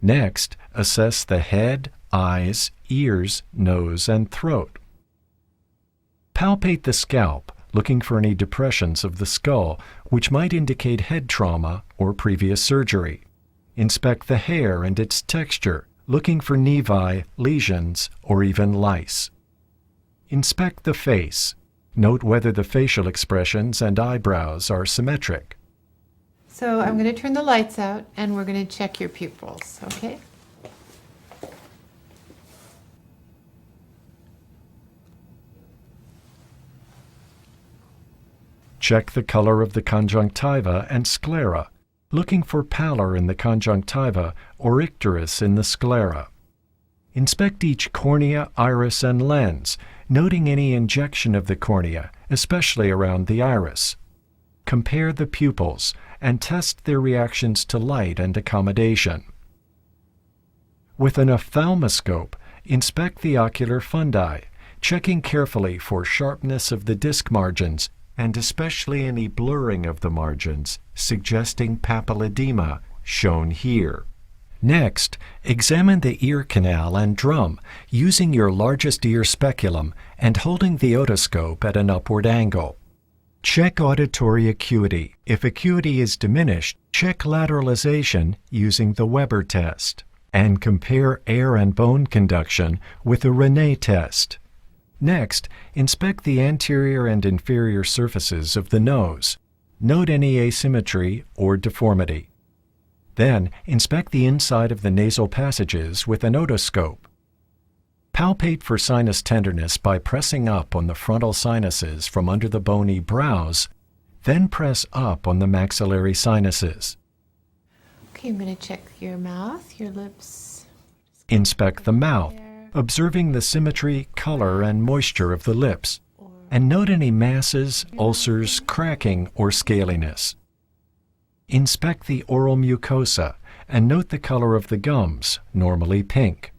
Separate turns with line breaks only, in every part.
Next, assess the head, eyes, ears, nose, and throat. Palpate the scalp, looking for any depressions of the skull, which might indicate head trauma or previous surgery. Inspect the hair and its texture, looking for nevi, lesions, or even lice. Inspect the face. Note whether the facial expressions and eyebrows are symmetric.
So I'm going to turn the lights out and we're going to check your pupils, okay?
Check the color of the conjunctiva and sclera, looking for pallor in the conjunctiva or icterus in the sclera. Inspect each cornea, iris, and lens, noting any injection of the cornea, especially around the iris. Compare the pupils and test their reactions to light and accommodation. With an ophthalmoscope, inspect the ocular fundi, checking carefully for sharpness of the disc margins and especially any blurring of the margins, suggesting papilledema, shown here. Next, examine the ear canal and drum using your largest ear speculum and holding the otoscope at an upward angle. Check auditory acuity. If acuity is diminished, check lateralization using the Weber test, and compare air and bone conduction with the Rene test. Next, inspect the anterior and inferior surfaces of the nose. Note any asymmetry or deformity. Then, inspect the inside of the nasal passages with an otoscope. Palpate for sinus tenderness by pressing up on the frontal sinuses from under the bony brows, then press up on the maxillary sinuses.
Okay, I'm going to check your mouth, your lips.
Inspect the mouth, observing the symmetry, color, and moisture of the lips, and note any masses, ulcers, cracking, or scaliness. Inspect the oral mucosa and note the color of the gums, normally pink.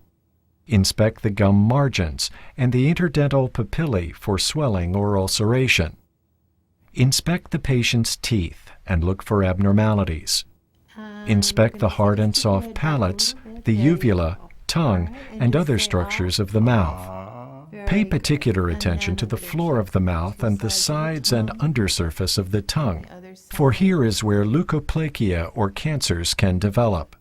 Inspect the gum margins and the interdental papillae for swelling or ulceration. Inspect the patient's teeth and look for abnormalities. Inspect the hard and soft palates, the uvula, tongue, and other structures of the mouth. Pay particular attention to the floor of the mouth and the sides and undersurface of the tongue, for here is where leukoplakia or cancers can develop.